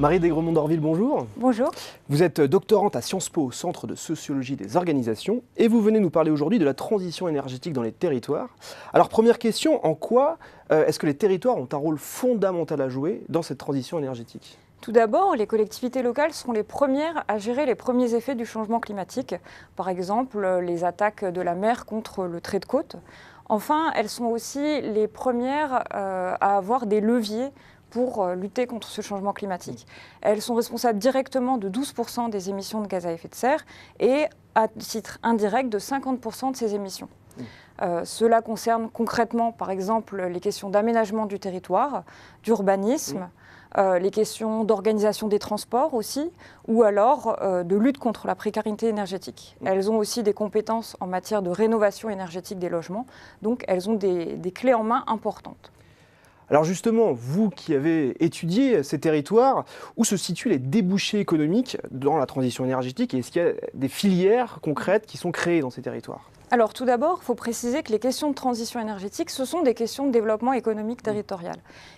Marie Desgremont-d'Orville, bonjour. Bonjour. Vous êtes doctorante à Sciences Po au Centre de sociologie des organisations et vous venez nous parler aujourd'hui de la transition énergétique dans les territoires. Alors première question, en quoi est-ce que les territoires ont un rôle fondamental à jouer dans cette transition énergétique ? Tout d'abord, les collectivités locales seront les premières à gérer les premiers effets du changement climatique, par exemple les attaques de la mer contre le trait de côte. Enfin, elles sont aussi les premières à avoir des leviers pour lutter contre ce changement climatique. Elles sont responsables directement de 12% des émissions de gaz à effet de serre et à titre indirect de 50% de ces émissions. Cela concerne concrètement, par exemple, les questions d'aménagement du territoire, d'urbanisme, les questions d'organisation des transports aussi, ou alors de lutte contre la précarité énergétique. Elles ont aussi des compétences en matière de rénovation énergétique des logements, donc elles ont des clés en main importantes. Alors justement, vous qui avez étudié ces territoires, où se situent les débouchés économiques dans la transition énergétique et est-ce qu'il y a des filières concrètes qui sont créées dans ces territoires ? Alors tout d'abord, il faut préciser que les questions de transition énergétique, ce sont des questions de développement économique territorial.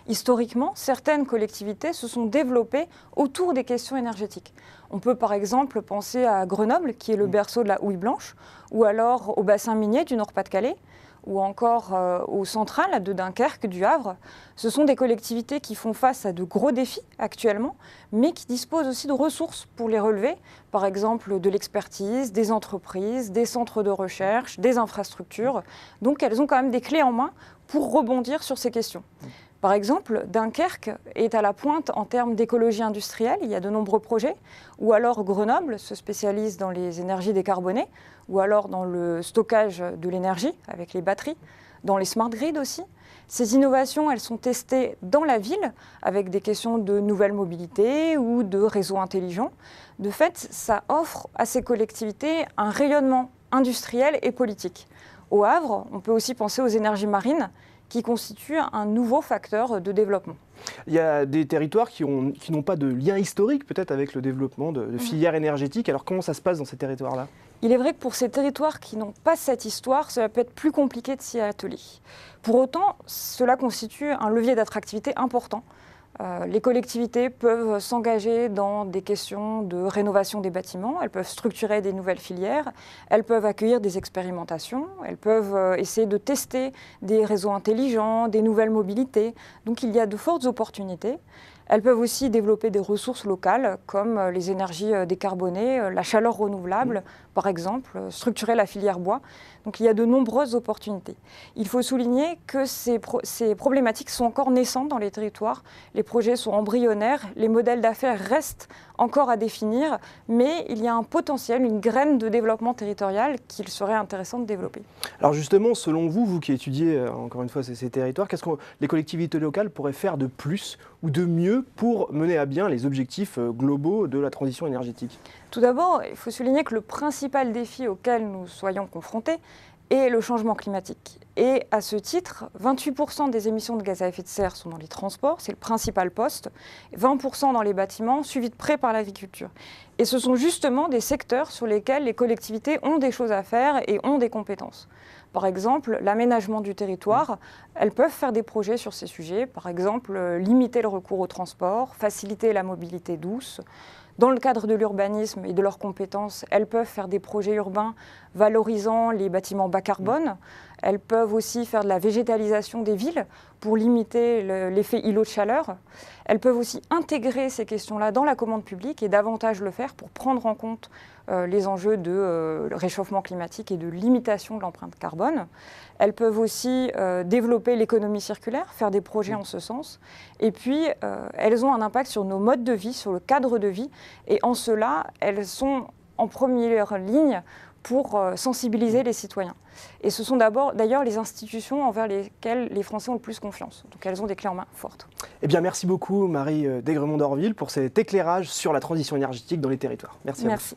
Historiquement, certaines collectivités se sont développées autour des questions énergétiques. On peut par exemple penser à Grenoble, qui est le berceau de la houille blanche, ou alors au bassin minier du Nord-Pas-de-Calais, ou encore aux centrales de Dunkerque, du Havre. Ce sont des collectivités qui font face à de gros défis actuellement, mais qui disposent aussi de ressources pour les relever, par exemple de l'expertise, des entreprises, des centres de recherche, des infrastructures. Donc elles ont quand même des clés en main pour rebondir sur ces questions. Par exemple, Dunkerque est à la pointe en termes d'écologie industrielle, il y a de nombreux projets, ou alors Grenoble se spécialise dans les énergies décarbonées, ou alors dans le stockage de l'énergie avec les batteries, dans les smart grids aussi. Ces innovations, elles sont testées dans la ville avec des questions de nouvelle mobilité ou de réseaux intelligents. De fait, ça offre à ces collectivités un rayonnement industriel et politique. Au Havre, on peut aussi penser aux énergies marines, qui constitue un nouveau facteur de développement. Il y a des territoires qui n'ont pas de lien historique peut-être avec le développement de filières énergétiques. Alors comment ça se passe dans ces territoires-là ? Il est vrai que pour ces territoires qui n'ont pas cette histoire, cela peut être plus compliqué de s'y atteler. Pour autant, cela constitue un levier d'attractivité important. Les collectivités peuvent s'engager dans des questions de rénovation des bâtiments, elles peuvent structurer des nouvelles filières, elles peuvent accueillir des expérimentations, elles peuvent essayer de tester des réseaux intelligents, des nouvelles mobilités. Donc il y a de fortes opportunités. Elles peuvent aussi développer des ressources locales comme les énergies décarbonées, la chaleur renouvelable, par exemple, structurer la filière bois. Donc il y a de nombreuses opportunités. Il faut souligner que ces problématiques sont encore naissantes dans les territoires. Les projets sont embryonnaires, les modèles d'affaires restent encore à définir, mais il y a un potentiel, une graine de développement territorial qu'il serait intéressant de développer. Alors justement, selon vous, vous qui étudiez encore une fois ces territoires, qu'est-ce que les collectivités locales pourraient faire de plus ou de mieux pour mener à bien les objectifs globaux de la transition énergétique ? Tout d'abord, il faut souligner que le principal défi auquel nous soyons confrontés est le changement climatique. Et à ce titre, 28% des émissions de gaz à effet de serre sont dans les transports, c'est le principal poste, 20% dans les bâtiments, suivi de près par l'agriculture. Et ce sont justement des secteurs sur lesquels les collectivités ont des choses à faire et ont des compétences. Par exemple, l'aménagement du territoire, elles peuvent faire des projets sur ces sujets, par exemple limiter le recours au transport, faciliter la mobilité douce. Dans le cadre de l'urbanisme et de leurs compétences, elles peuvent faire des projets urbains valorisant les bâtiments bas carbone. Elles peuvent aussi faire de la végétalisation des villes pour limiter l'effet îlot de chaleur. Elles peuvent aussi intégrer ces questions-là dans la commande publique et davantage le faire pour prendre en compte les enjeux de réchauffement climatique et de limitation de l'empreinte carbone. Elles peuvent aussi développer l'économie circulaire, faire des projets en ce sens. Et puis, elles ont un impact sur nos modes de vie, sur le cadre de vie. Et en cela, elles sont en première ligne pour sensibiliser les citoyens. Et ce sont d'ailleurs les institutions envers lesquelles les Français ont le plus confiance. Donc elles ont des clés en main fortes. Eh bien, merci beaucoup Marie Desgremont-d'Orville pour cet éclairage sur la transition énergétique dans les territoires. Merci. Merci.